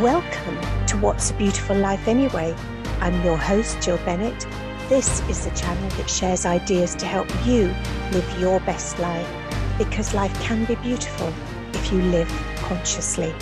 Welcome to What's a Beautiful Life Anyway? I'm your host, Jill Bennett. This is the channel that shares ideas to help you live your best life, because life can be beautiful if you live consciously.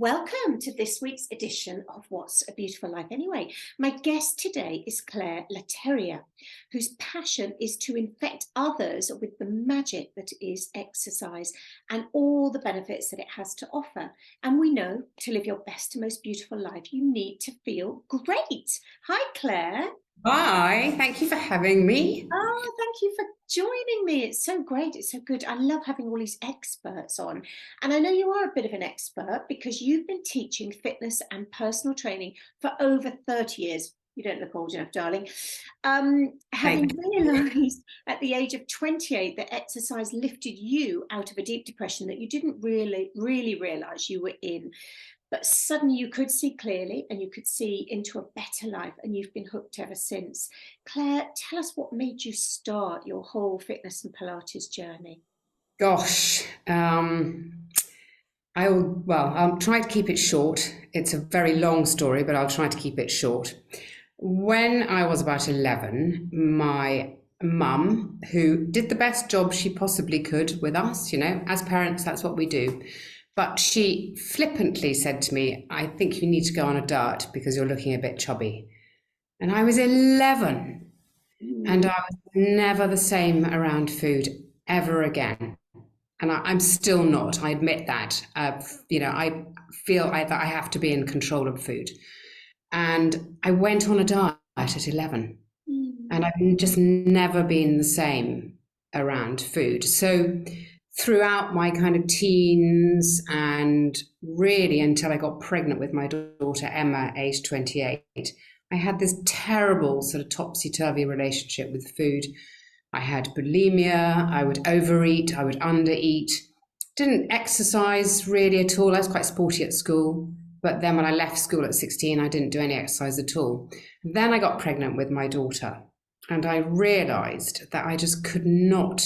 Welcome to this week's edition of What's a Beautiful Life Anyway. My guest today is Clare La Terriere, whose passion is to infect others with the magic that is exercise and all the benefits that it has to offer. And we know to live your best and most beautiful life, you need to feel great. Hi, Clare. Hi, thank you for having me. Oh, thank you for joining me. It's so great. It's so good. I love having all these experts on. And I know you are a bit of an expert because you've been teaching fitness and personal training for over 30 years. You don't look old enough, darling. Having realised at the age of 28 that exercise lifted you out of a deep depression that you didn't really realise you were in. But suddenly you could see clearly and you could see into a better life, and you've been hooked ever since. Clare, tell us what made you start your whole fitness and Pilates journey. Gosh, I'll try to keep it short. It's a very long story, but I'll try to keep it short. When I was about 11, my mum, who did the best job she possibly could with us, as parents, that's what we do. But she flippantly said to me, I think you need to go on a diet because you're looking a bit chubby. And I was 11 and I was never the same around food ever again. And I'm still not, I admit that. I feel that I have to be in control of food. And I went on a diet at 11 and I've just never been the same around food. So throughout my kind of teens and really until I got pregnant with my daughter Emma, aged 28, I had this terrible sort of topsy-turvy relationship with food. I had bulimia, I would overeat, I would undereat, didn't exercise really at all. I was quite sporty at school, but then when I left school at 16, I didn't do any exercise at all. Then I got pregnant with my daughter and I realized that I just could not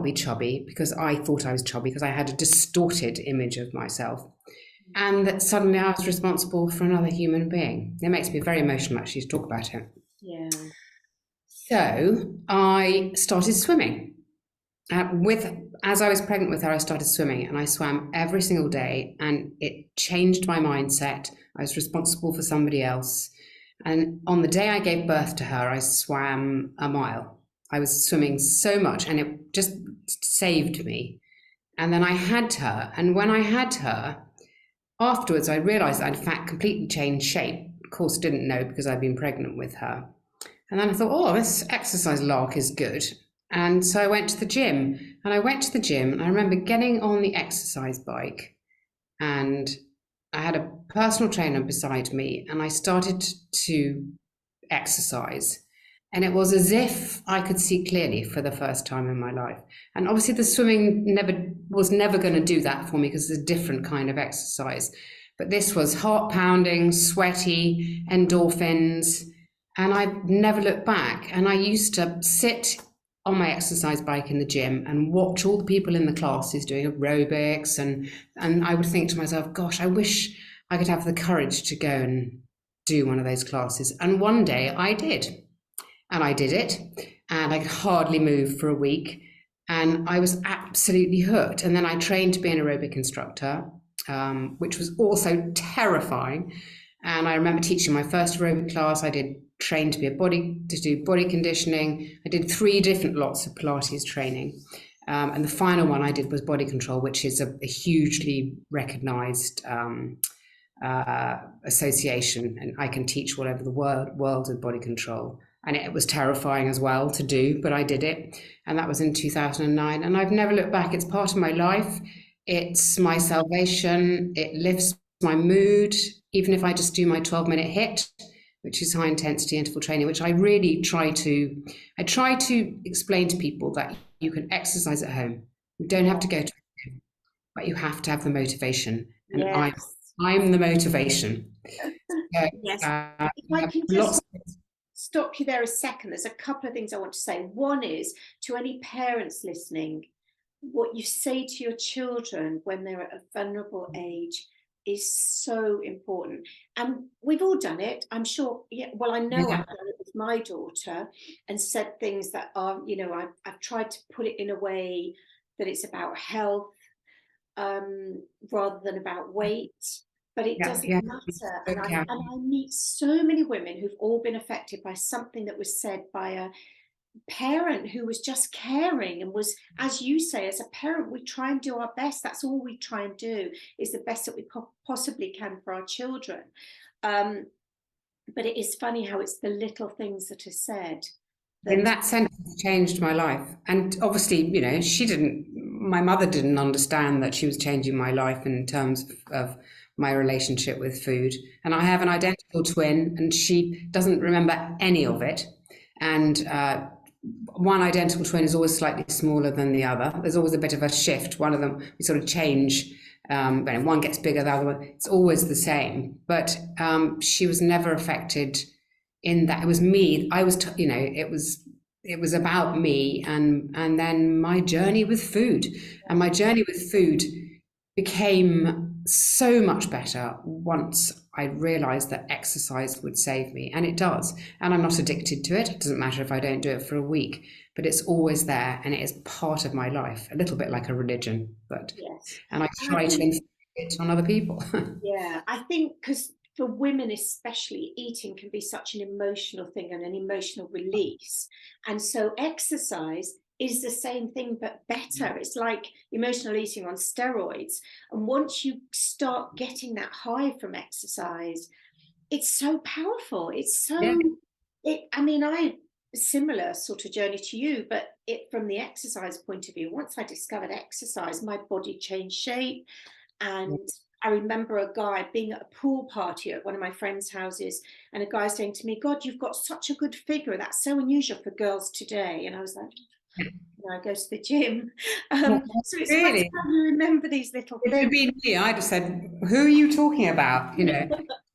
be chubby because I thought I was chubby because I had a distorted image of myself, and that suddenly I was responsible for another human being. It makes me very emotional actually to talk about it. Yeah. So I started swimming. As I was pregnant with her, I started swimming and I swam every single day, and it changed my mindset. I was responsible for somebody else. And on the day I gave birth to her, I swam a mile. I was swimming so much and it just saved me. And then I had her. And when I had her, afterwards, I realized I'd in fact completely changed shape. Of course, didn't know because I'd been pregnant with her. And then I thought, oh, this exercise lark is good. And so I went to the gym. And I went to the gym and I remember getting on the exercise bike and I had a personal trainer beside me and I started to exercise. And it was as if I could see clearly for the first time in my life. And obviously the swimming was never going to do that for me because it's a different kind of exercise. But this was heart pounding, sweaty, endorphins, and I've never looked back. And I used to sit on my exercise bike in the gym and watch all the people in the classes doing aerobics. And I would think to myself, gosh, I wish I could have the courage to go and do one of those classes. And one day I did. And I did it, and I could hardly move for a week, and I was absolutely hooked. And then I trained to be an aerobic instructor, which was also terrifying. And I remember teaching my first aerobic class. I did train to do body conditioning. I did 3 different lots of Pilates training, and the final one I did was body control, which is a hugely recognised association, and I can teach all over the world with body control. And it was terrifying as well to do, but I did it. And that was in 2009. And I've never looked back. It's part of my life. It's my salvation. It lifts my mood. Even if I just do my 12-minute HIIT, which is high intensity interval training, which I really try to explain to people that you can exercise at home. You don't have to go to the gym, but you have to have the motivation. And Yes. I'm the motivation. So, Yes. uh, If I can lots. just stop you there a second, there's a couple of things I want to say. One is to any parents listening, what you say to your children when they're at a vulnerable age is so important. And we've all done it, I'm sure. Yeah, well, I know Yeah, I've done it with my daughter and said things that are, I've tried to put it in a way that it's about health, rather than about weight. But it yeah, doesn't yeah. matter. So And I meet so many women who've all been affected by something that was said by a parent who was just caring and was, as you say, as a parent, we try and do our best. That's all we try and do, is the best that we possibly can for our children. Um, but it is funny how it's the little things that are said in that, that sentence changed my life. And obviously, my mother didn't understand that she was changing my life in terms of my relationship with food. And I have an identical twin, and she doesn't remember any of it. And one identical twin is always slightly smaller than the other. There's always a bit of a shift. One of them, we sort of change. When one gets bigger, the other one, it's always the same. But she was never affected in that. It was me. It was about me, and then my journey with food. And my journey with food became so much better once I realized that exercise would save me, and it does. And I'm not addicted to it. It doesn't matter if I don't do it for a week, but it's always there, and it is part of my life, a little bit like a religion. But yes. and I And I try to think, inflict it on other people. yeah, I think because for women especially, eating can be such an emotional thing and an emotional release. And so exercise is the same thing but better. It's like emotional eating on steroids. And once you start getting that high from exercise, it's so powerful. It's Yeah, so, I mean, I similar sort of journey to you, but it from the exercise point of view, once I discovered exercise, my body changed shape. And I remember a guy being at a pool party at one of my friends' houses, and a guy saying to me, God, you've got such a good figure. That's so unusual for girls today. And I was like, I go to the gym. So it's funny really. how you remember these little If it things. had been me, I'd have said, "Who are you talking about?"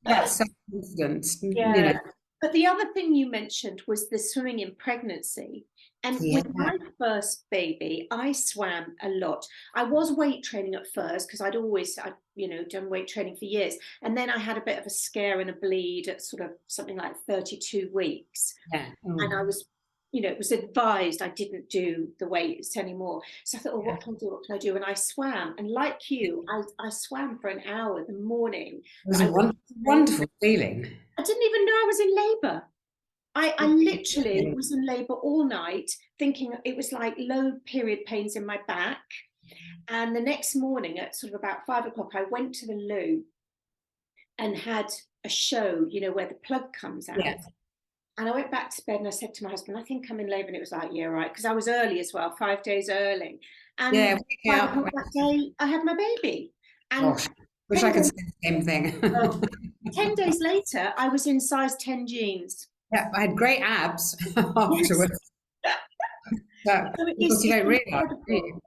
That's self-confidence. Yeah. But the other thing you mentioned was the swimming in pregnancy. And Yeah, with my first baby, I swam a lot. I was weight training at first because done weight training for years. And then I had a bit of a scare and a bleed at sort of something like 32 weeks. yeah, And I mm, was, it was advised I didn't do the weights anymore. So I thought, oh, yeah. what can I do? What can I do? And I swam. And like you, I swam for an hour the morning It was that a I went to bed. wonderful feeling. I didn't even know I was in labor. I literally was in labor all night, thinking it was like low period pains in my back. And the next morning at sort of about 5 o'clock, I went to the loo and had a show, where the plug comes Yeah, out. And I went back to bed and I said to my husband, I think I'm in labor. And it was like, yeah, right. Because I was early as well, 5 days early. And yeah. Waking 5 up. o'clock that day, I had my baby. And Gosh, wish 10 I could days, say the same thing. oh, 10 days later, I was in size 10 jeans. Yeah, I had great abs Yes. afterwards. But So because you it's don't realise, do incredible. you?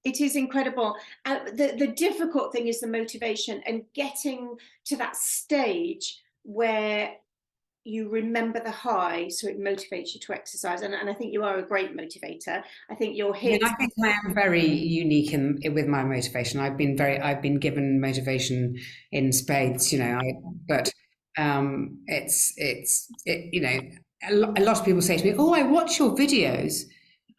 It is incredible. The difficult thing is the motivation and getting to that stage where you remember the high, so it motivates you to exercise. And I think you are a great motivator. I think your I mean, hit. I think I am very unique with my motivation. I've been given motivation in spades, but a lot of people say to me, "Oh, I watch your videos,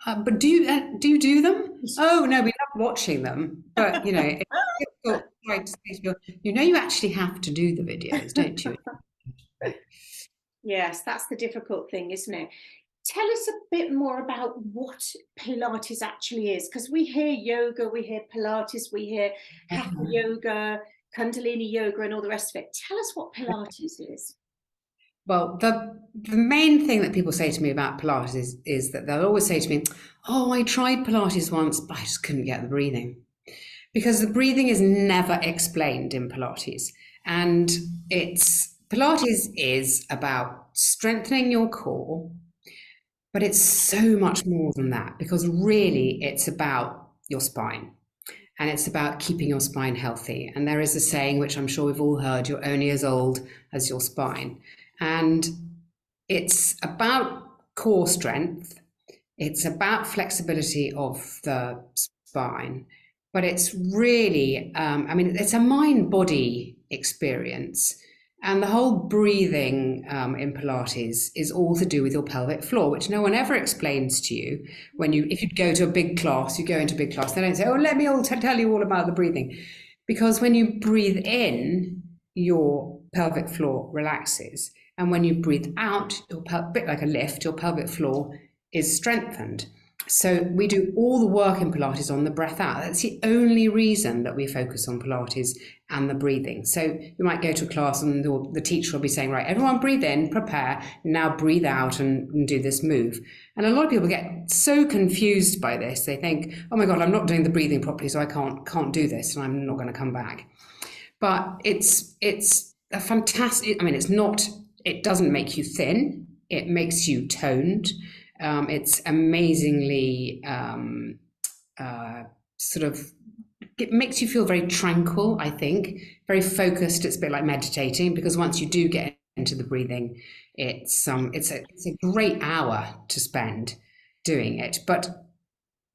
but do you do them?" Oh no, we love watching them, but it's difficult trying to say to people, you actually have to do the videos, don't you? Yes, that's the difficult thing, isn't it? Tell us a bit more about what Pilates actually is, because we hear yoga, we hear Pilates, we hear Hatha yoga, Kundalini yoga, and all the rest of it. Tell us what Pilates is. Well, the main thing that people say to me about Pilates is that they'll always say to me, "Oh, I tried Pilates once, but I just couldn't get the breathing." Because the breathing is never explained in Pilates. And Pilates is about strengthening your core, but it's so much more than that, because really it's about your spine. and it's about keeping your spine healthy. And there is a saying, which I'm sure we've all heard, you're only as old as your spine. And it's about core strength. It's about flexibility of the spine, but it's really, it's a mind-body experience. And the whole breathing in Pilates is all to do with your pelvic floor, which no one ever explains to you. If you go to a big class, you go into a big class, they don't say, oh, let me tell you all about the breathing. Because when you breathe in, your pelvic floor relaxes. And when you breathe out, a bit like a lift, your pelvic floor is strengthened. So we do all the work in Pilates on the breath out. That's the only reason that we focus on Pilates and the breathing. So you might go to a class and the teacher will be saying, right, everyone breathe in, prepare, now breathe out and do this move. And a lot of people get so confused by this. They think, oh my God, I'm not doing the breathing properly, so I can't do this and I'm not going to come back. But it's a fantastic, it doesn't make you thin, it makes you toned. It's amazingly it makes you feel very tranquil, I think, very focused. It's a bit like meditating, because once you do get into the breathing, it's a great hour to spend doing it. But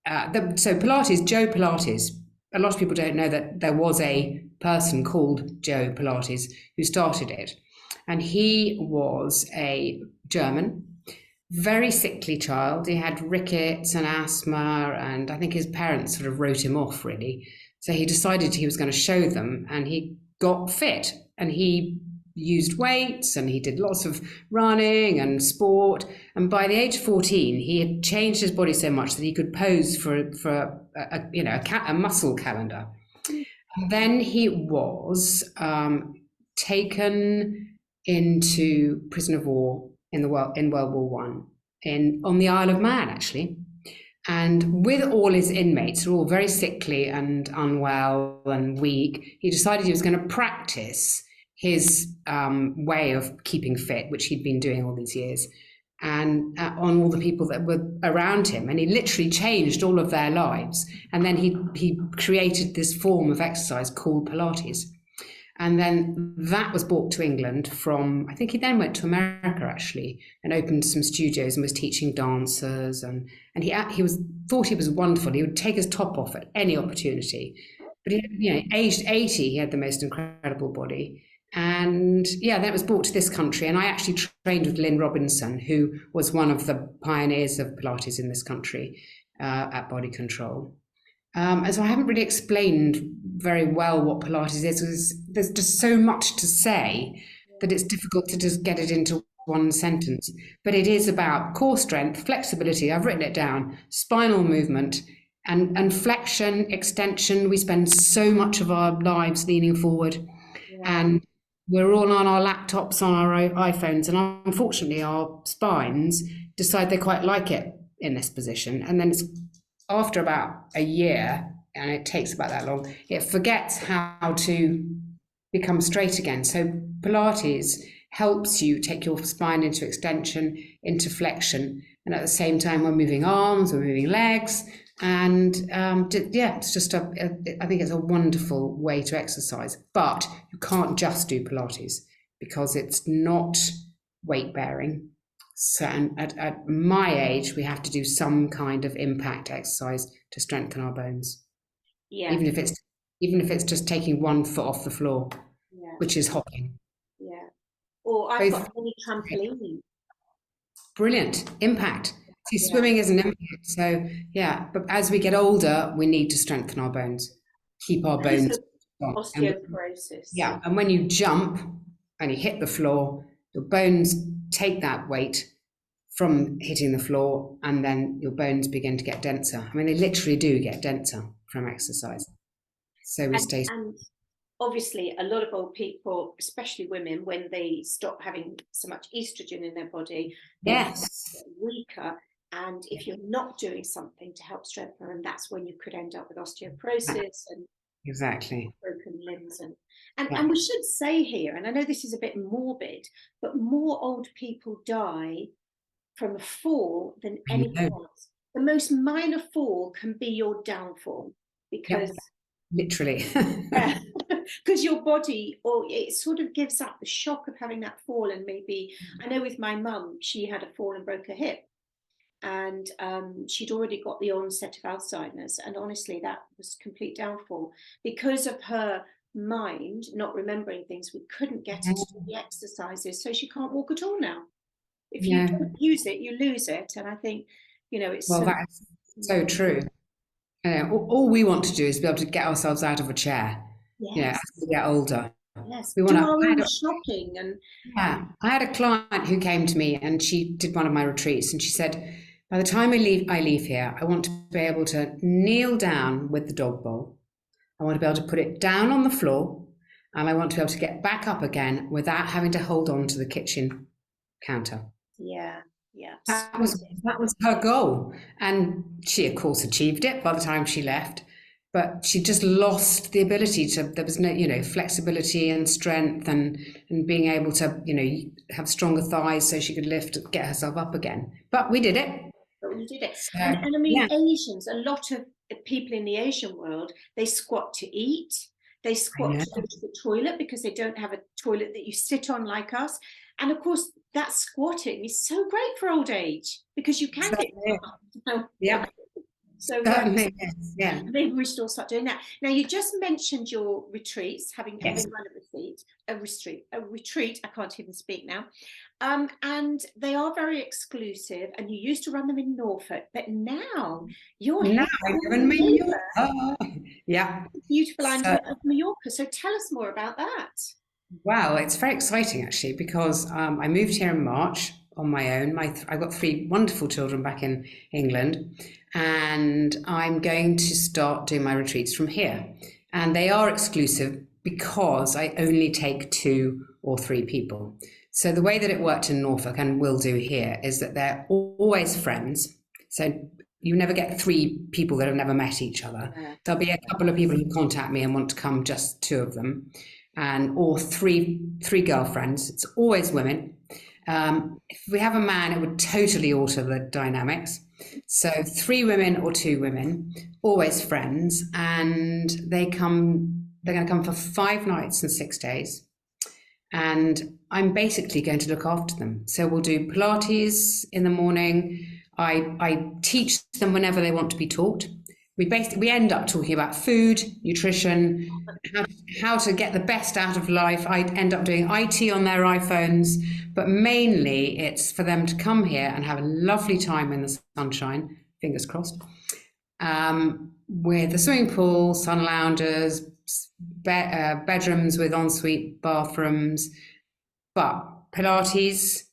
so Pilates, Joe Pilates, a lot of people don't know that there was a person called Joe Pilates who started it. And he was a German, very sickly child. He had rickets and asthma, and I think his parents sort of wrote him off, really. So he decided he was going to show them, and he got fit, and he used weights, and he did lots of running and sport. And by the age of 14, he had changed his body so much that he could pose for a muscle calendar. And then he was taken into prison of war in World War One, on the Isle of Man, actually. And with all his inmates, who were all very sickly and unwell and weak, he decided he was going to practice his way of keeping fit, which he'd been doing all these years, and on all the people that were around him. And he literally changed all of their lives. And then he created this form of exercise called Pilates. And then that was brought to England I think he then went to America, actually, and opened some studios and was teaching dancers. And he thought he was wonderful. He would take his top off at any opportunity. But aged 80, he had the most incredible body. And then it was brought to this country. And I actually trained with Lynn Robinson, who was one of the pioneers of Pilates in this country at Body Control. And so I haven't really explained very well what Pilates is, because there's just so much to say that it's difficult to just get it into one sentence. But it is about core strength, flexibility, I've written it down, spinal movement, and flexion, extension. We spend so much of our lives leaning forward, and we're all on our laptops, on our iPhones, and unfortunately our spines decide they quite like it in this position. And then it's after about a year, and it takes about that long, it forgets how to become straight again. So Pilates helps you take your spine into extension, into flexion, and at the same time we're moving arms, we're moving legs, and it's just I think it's a wonderful way to exercise. But you can't just do Pilates, because it's not weight bearing. So, and at my age, we have to do some kind of impact exercise to strengthen our bones. Yeah. Even if it's just taking 1 foot off the floor, which is hopping. Yeah. Or I've got a mini trampoline. Brilliant. Impact. See, swimming is an impact. So but as we get older, we need to strengthen our bones, keep our bones strong. Osteoporosis. And when you jump and you hit the floor, your bones take that weight from hitting the floor, and then your bones begin to get denser. I mean, they literally do get denser from exercise. So and obviously a lot of old people, especially women, when they stop having so much estrogen in their body, they get weaker. And if you're not doing something to help strengthen them, that's when you could end up with osteoporosis and broken limbs. And we should say here, and I know this is a bit morbid, but more old people die from a fall than anything else. The most minor fall can be your downfall, because literally. Yeah, because your body, or it sort of gives up the shock of having that fall. And maybe, I know with my mum, she had a fall and broke her hip, and she'd already got the onset of Alzheimer's. And honestly, that was complete downfall because of her mind not remembering things. We couldn't get her to do the exercises, so she can't walk at all now. If you Yeah. don't use it, you lose it. And I think, it's Well, so that's so true. All we want to do is be able to get ourselves out of a chair, as yes, we get older. yes, We want do to. our own shopping. And Yeah, I had a client who came to me and she did one of my retreats and she said, by the time I leave here, I want to be able to kneel down with the dog bowl. I want to be able to put it down on the floor and I want to be able to get back up again without having to hold on to the kitchen counter. yeah, yeah, That was her goal. And she, of course, achieved it by the time she left. But she just lost the ability to, there was no, flexibility and strength and being able to, have stronger thighs so she could lift, get herself up again. But we did it. but we did it. So, And I mean, yeah. Asians, a lot of people in the Asian world, they squat to eat. They I squat know. to go to the toilet because they don't have a toilet that you sit on like us. And of course, that squatting is so great for old age because you can get up. Yeah, So yeah, certainly. Yes. Yeah. maybe we should all start doing that. Now, you just mentioned your retreats, having Yes. run a retreat. I can't even speak now. And they are very exclusive. And you used to run them in Norfolk, but now you're Now I here live in in Mallorca. Yeah. the beautiful island So, of Mallorca. So tell us more about that. wow, it's very exciting actually because I moved here in March on my own. I've got three wonderful children back in England, and I'm going to start doing my retreats from here. And they are exclusive because I only take 2 or 3 people. So the way that it worked in Norfolk and will do here is that they're always friends. So you never get 3 people that have never met each other. Yeah. There'll be a couple of people who contact me and want to come, just 2 of them, or three girlfriends. It's always women. If we have a man, it would totally alter the dynamics. So 3 women or 2 women, always friends, and they're going to come for 5 nights and 6 days. And I'm basically going to look after them. So we'll do Pilates in the morning. I teach them whenever they want to be taught. We end up talking about food, nutrition, how to get the best out of life. I end up doing IT on their iPhones, but mainly it's for them to come here and have a lovely time in the sunshine, fingers crossed, with the swimming pool, sun loungers, bedrooms with ensuite bathrooms, but Pilates,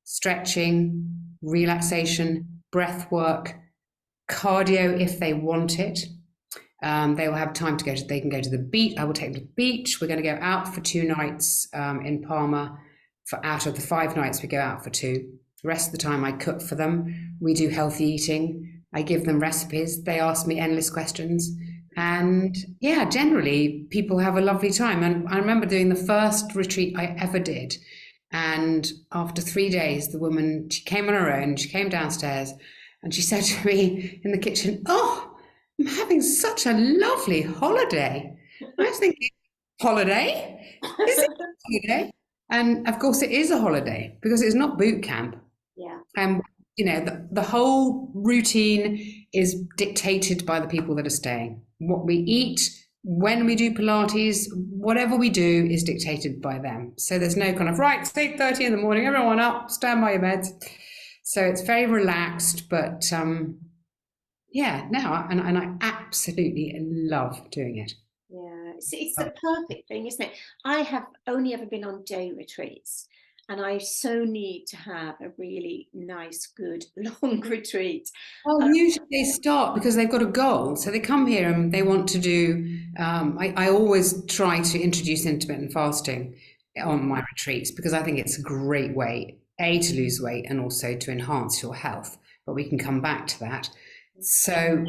stretching, relaxation, breath work, cardio if they want it. They will have time they can go to the beach. I will take them to the beach. We're going to go out for 2 nights in Palma. Out of the 5 nights, we go out for 2. The rest of the time I cook for them. We do healthy eating. I give them recipes. They ask me endless questions. And yeah, generally people have a lovely time. And I remember doing the first retreat I ever did. And after 3 days, the woman, she came on her own. She came downstairs and she said to me in the kitchen, "Oh, I'm having such a lovely holiday." I was thinking, holiday? Is it a holiday? And of course it is a holiday because it's not boot camp. Yeah. And the whole routine is dictated by the people that are staying. What we eat, when we do Pilates, whatever we do is dictated by them. So there's no kind of, right, it's 8:30 in the morning, everyone up, stand by your beds. So it's very relaxed, but and I absolutely love doing it. Yeah, it's the perfect thing, isn't it? I have only ever been on day retreats, and I so need to have a really nice, good, long retreat. Well, usually they start because they've got a goal. So they come here and they want to do, I always try to introduce intermittent fasting on my retreats because I think it's a great way, to lose weight and also to enhance your health. But we can come back to that. So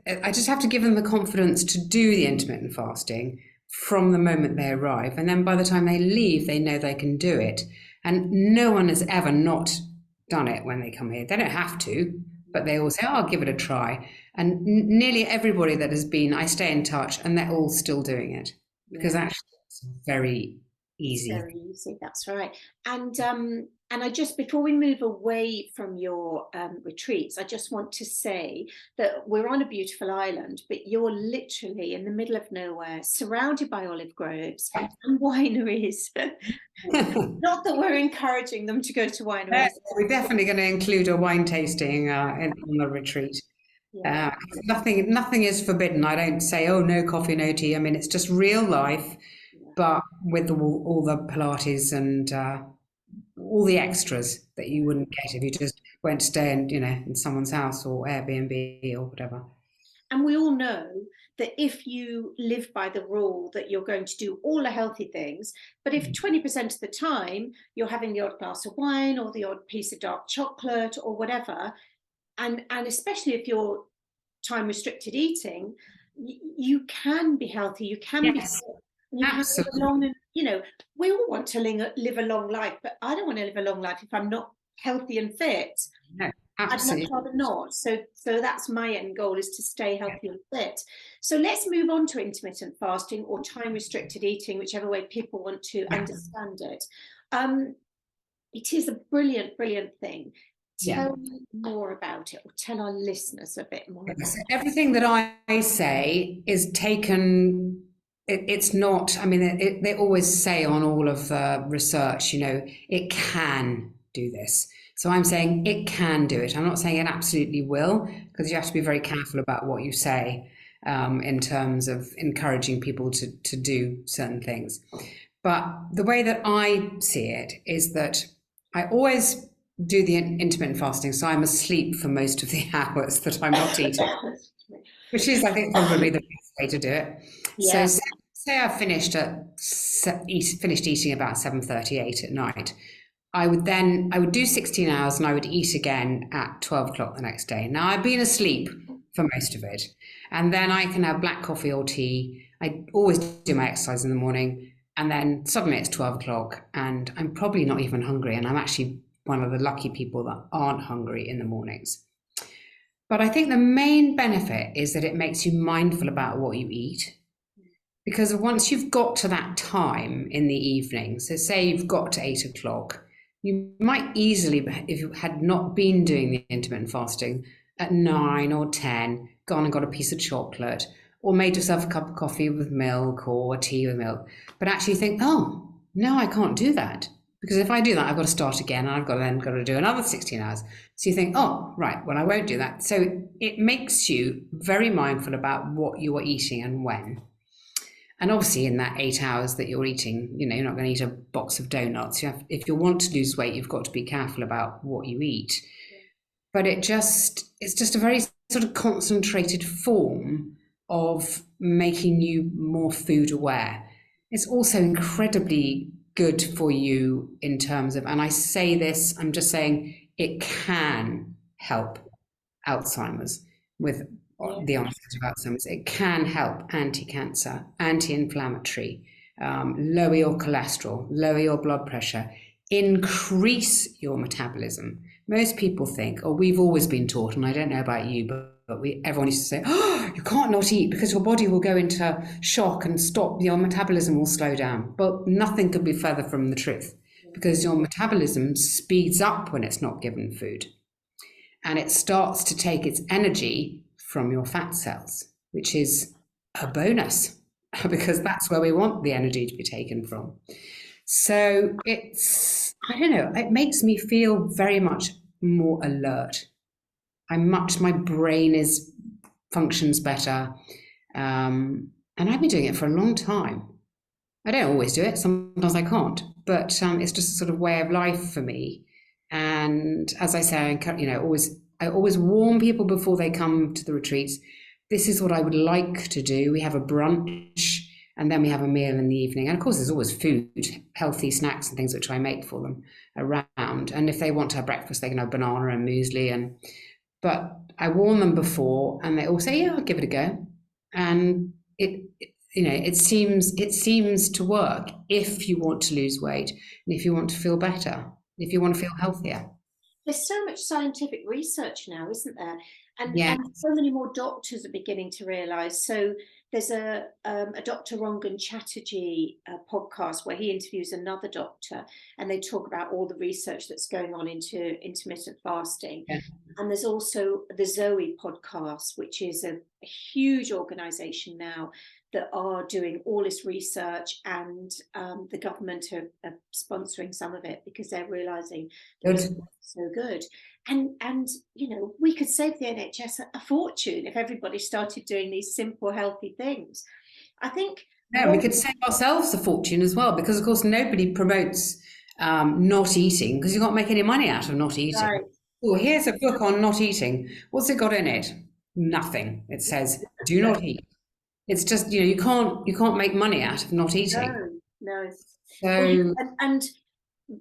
I just have to give them the confidence to do the intermittent fasting from the moment they arrive. And then by the time they leave, they know they can do it. And no one has ever not done it when they come here. They don't have to. but they all say, oh, I'll give it a try. And nearly everybody that has been, I stay in touch, and they're all still doing it because Yeah. actually it's very It's easy. very easy, that's right. And I just, before we move away from your retreats, I just want to say that we're on a beautiful island, but you're literally in the middle of nowhere, surrounded by olive groves and wineries. Not that we're encouraging them to go to wineries. We're definitely going to include a wine tasting on the retreat. Yeah, Nothing is forbidden. I don't say, oh, no coffee, no tea. I mean, it's just real life, yeah. but with all the Pilates and all the extras that you wouldn't get if you just went to stay in someone's house or Airbnb or whatever. And we all know that if you live by the rule that you're going to do all the healthy things, but if 20% of the time you're having the odd glass of wine or the odd piece of dark chocolate or whatever, and especially if you're time restricted eating, you can be healthy, you can be Yes, fit, and you can live a absolutely. long, and we all want to live a long life, but I don't want to live a long life if I'm not healthy and fit. No, I'd much absolutely. rather not. So that's my end goal, is to stay healthy and fit. So let's move on to intermittent fasting or time restricted eating, whichever way people want to Yeah, understand it. Um, it is a brilliant, brilliant thing. yeah. Tell me more about it, or tell our listeners a bit more about Yes. it. Everything that I say is taken. It's not. I mean, they always say on all of the research, it can do this. So I'm saying it can do it. I'm not saying it absolutely will, because you have to be very careful about what you say in terms of encouraging people to do certain things. But the way that I see it is that I always do the intermittent fasting, so I'm asleep for most of the hours that I'm not eating, which is, I think, probably the best way to do it. So Yeah, say I finished eating about 7:38 at night. I would do 16 hours and I would eat again at 12 o'clock the next day. Now I've been asleep for most of it, and then I can have black coffee or tea. I always do my exercise in the morning, and then suddenly it's 12 o'clock and I'm probably not even hungry, and I'm actually one of the lucky people that aren't hungry in the mornings. But I think the main benefit is that it makes you mindful about what you eat. Because once you've got to that time in the evening, so say you've got to 8 o'clock, you might easily, if you had not been doing the intermittent fasting, at 9 or 10, gone and got a piece of chocolate, or made yourself a cup of coffee with milk or tea with milk, but actually think, oh, no, I can't do that. Because if I do that, I've got to start again, and I've got to do another 16 hours. So you think, oh, right, well, I won't do that. So it makes you very mindful about what you are eating and when. And obviously, in that 8 hours that you're eating, you're not going to eat a box of donuts. If you want to lose weight, you've got to be careful about what you eat. But it's just a very sort of concentrated form of making you more food aware. It's also incredibly good for you in terms of, and I say this, I'm just saying it can help Alzheimer's with yeah, the onset of Alzheimer's. It can help anti-cancer, anti-inflammatory, lower your cholesterol, lower your blood pressure, increase your metabolism. Most people think, or we've always been taught, and I don't know about you, but everyone used to say, oh, you can't not eat because your body will go into shock and stop, your metabolism will slow down. But nothing could be further from the truth, because your metabolism speeds up when it's not given food. And it starts to take its energy from your fat cells, which is a bonus because that's where we want the energy to be taken from. So I don't know, it makes me feel very much more alert. My brain functions better. And I've been doing it for a long time. I don't always do it. Sometimes I can't, but it's just a sort of way of life for me. And as I say, I always warn people before they come to the retreats. This is what I would like to do. We have a brunch, and then we have a meal in the evening. And of course, there's always food, healthy snacks and things which I make for them around. And if they want to have breakfast, they can have banana and muesli. But I warn them before, and they all say, "Yeah, I'll give it a go." And it seems to work if you want to lose weight and if you want to feel better, if you want to feel healthier. There's so much scientific research now, isn't there? Yeah. And so many more doctors are beginning to realise. So there's a Dr. Rangan Chatterjee podcast where he interviews another doctor, and they talk about all the research that's going on into intermittent fasting. Yeah. And there's also the Zoe podcast, which is a huge organisation now that are doing all this research, and the government are sponsoring some of it because they're realising the Good. results are so good. And you know, we could save the NHS a fortune if everybody started doing these simple, healthy things. I think Yeah, we could save ourselves a fortune as well, because of course nobody promotes not eating, because you can't make any money out of not eating. right, Oh, here's a book on not eating. What's it got in it? Nothing. It says, do not eat. It's just, you can't make money out of not eating. no. Well, So and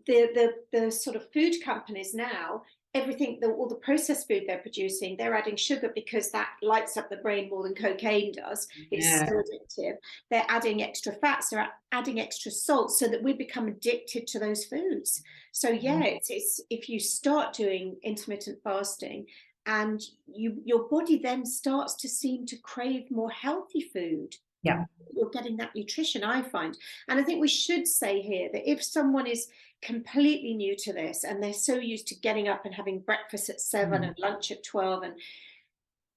the sort of food companies now, everything, all the processed food they're producing, they're adding sugar because that lights up the brain more than cocaine does. It's so yeah, addictive. They're adding extra fats, they're adding extra salt, so that we become addicted to those foods. So yeah, it's if you start doing intermittent fasting, and your body then starts to seem to crave more healthy food, yeah, you're getting that nutrition, I find. And I think we should say here that if someone is completely new to this and they're so used to getting up and having breakfast at 7 and lunch at 12, and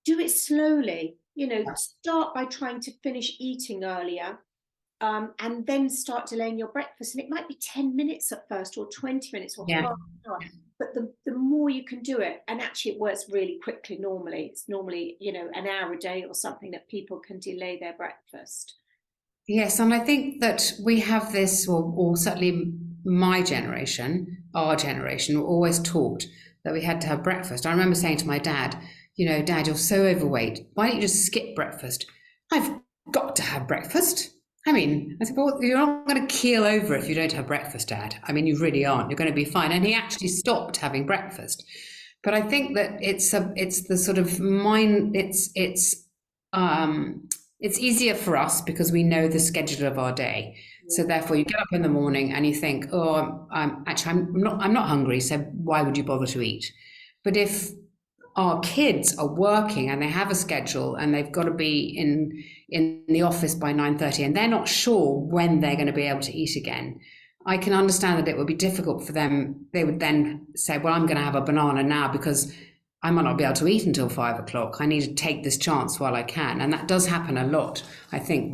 do it slowly, you know, start by trying to finish eating earlier, and then start delaying your breakfast. And it might be 10 minutes at first, or 20 minutes, or yeah. half an hour. But the more you can do it, and actually it works really quickly normally. It's normally, you know, an hour a day or something that people can delay their breakfast. Yes, and I think that we have this, or certainly my generation, our generation, were always taught that we had to have breakfast. I remember saying to my dad, Dad, you're so overweight. Why don't you just skip breakfast? I've got to have breakfast. I mean, I said, well, you're not going to keel over if you don't have breakfast, Dad. I mean, you really aren't. You're going to be fine. And he actually stopped having breakfast. But I think that it's the sort of mind. It's easier for us because we know the schedule of our day. So therefore, you get up in the morning and you think, "Oh, I'm not hungry. So why would you bother to eat?" But if our kids are working and they have a schedule and they've got to be in the office by 9:30 and they're not sure when they're going to be able to eat again, I can understand that it would be difficult for them. They would then say, "Well, I'm going to have a banana now because I might not be able to eat until 5 o'clock. I need to take this chance while I can." And that does happen a lot, I think,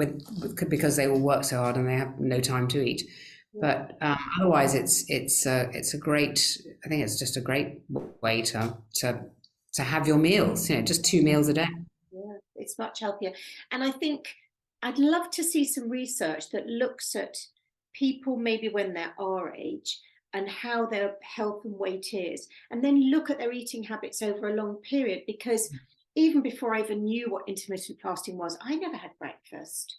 because they all work so hard and they have no time to eat. But otherwise, it's a great. I think it's just a great way to have your meals. Just 2 meals a day. Yeah, it's much healthier. And I think I'd love to see some research that looks at people maybe when they're our age and how their health and weight is, and then look at their eating habits over a long period. Because even before I even knew what intermittent fasting was, I never had breakfast.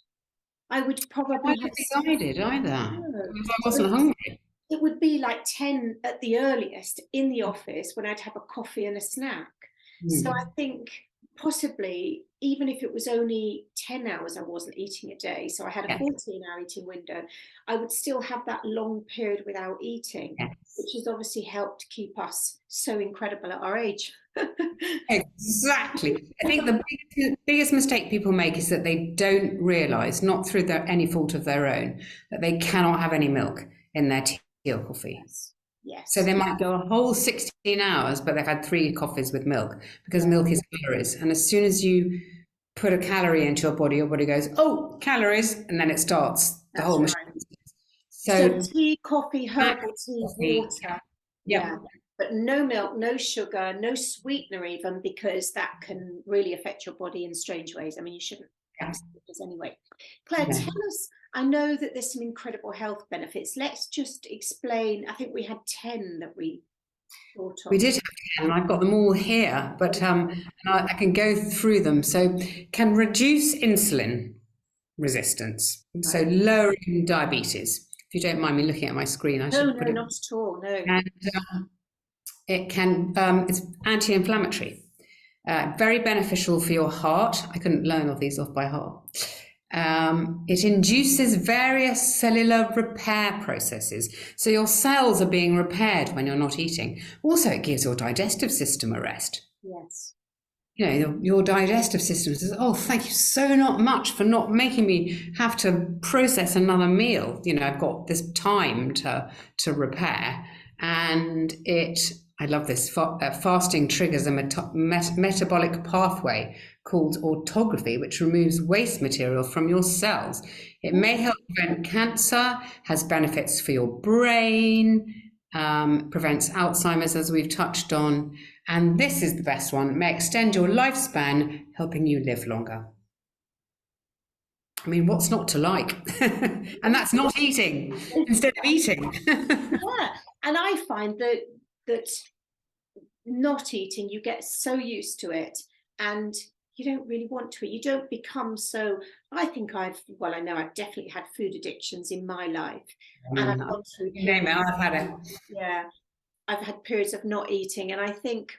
I would probably I don't think I did either. Because I wasn't hungry. It would be like 10 at the earliest in the office when I'd have a coffee and a snack. So I think possibly, even if it was only 10 hours I wasn't eating a day, so I had a 14-hour eating window, I would still have that long period without eating, which has obviously helped keep us so incredible at our age. Exactly. I think the biggest mistake people make is that they don't realise, not through any fault of their own, that they cannot have any milk in their tea or coffee. Yes. So they might go a whole 16 hours, but they've had 3 coffees with milk, because milk is calories. And as soon as you put a calorie into your body goes, "Oh, calories," and then it starts the whole machine. So tea, coffee, herbal tea, water. Yeah. But no milk, no sugar, no sweetener even, because that can really affect your body in strange ways. I mean, you shouldn't have sweeteners anyway. Claire, tell us, I know that there's some incredible health benefits. Let's just explain. I think we had 10 that we thought of. We did have 10, and I've got them all here, but and I can go through them. So can reduce insulin resistance, so lowering diabetes. If you don't mind me looking at my screen, I should put it. No, not at all, no. And it can, it's anti-inflammatory, very beneficial for your heart. I couldn't learn all these off by heart. It induces various cellular repair processes. So your cells are being repaired when you're not eating. Also, it gives your digestive system a rest. Yes. You know, your digestive system says, oh, thank you so not much for not making me have to process another meal. You know, I've got this time to repair. And I love this, fasting triggers a metabolic pathway called autophagy, which removes waste material from your cells. It may help prevent cancer, has benefits for your brain, prevents Alzheimer's, as we've touched on. And this is the best one, may extend your lifespan, helping you live longer. I mean, what's not to like? And that's not eating instead of eating. Yeah, and I find that not eating, you get so used to it, and you don't really want to eat. You don't become so. I think I know I've definitely had food addictions in my life, and I've gone through. Name it, I've had it. Yeah, I've had periods of not eating, and I think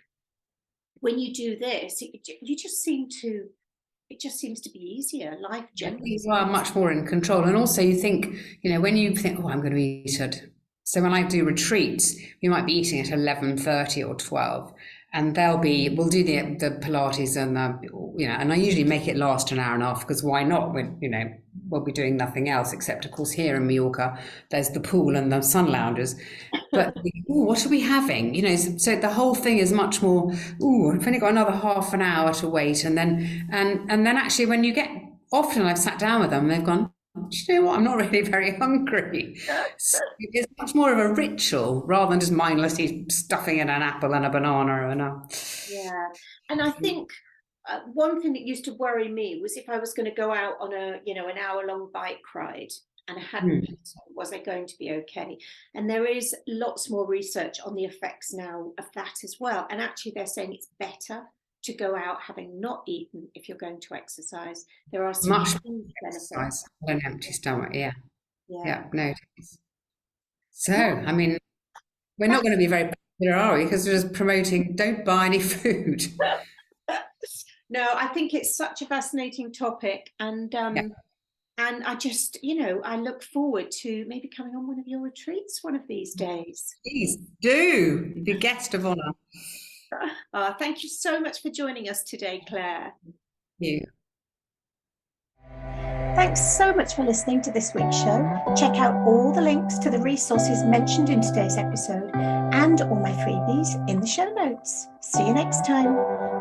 when you do this, you just seem to. It just seems to be easier. Life generally. You are much more in control, and also you think, you know, when you think, oh, I'm going to eat at. So when I do retreats, we might be eating at 11:30 or 12, and we'll do the Pilates and and I usually make it last an hour and a half, because why not? We'll be doing nothing else, except of course here in Mallorca, there's the pool and the sun loungers. But what are we having? You know, so the whole thing is much more. I've only got another half an hour to wait, and then actually when you get, often I've sat down with them, and they've gone, do you know what? I'm not really very hungry. So it's much more of a ritual rather than just mindlessly stuffing in an apple and a banana Yeah, and I think one thing that used to worry me was if I was going to go out on an hour-long bike ride and I hadn't eaten, was I going to be okay? And there is lots more research on the effects now of that as well. And actually, they're saying it's better to go out having not eaten if you're going to exercise. There are some much benefits. exercise on an empty stomach. Yeah, Yeah. no. It is. So, I mean, we're not going to be very popular, are we? Because we're just promoting don't buy any food. No, I think it's such a fascinating topic, and I just, I look forward to maybe coming on one of your retreats one of these days. Please do be guest of honor. Thank you so much for joining us today, Claire. Thank you. Thanks so much for listening to this week's show. Check out all the links to the resources mentioned in today's episode and all my freebies in the show notes. See you next time.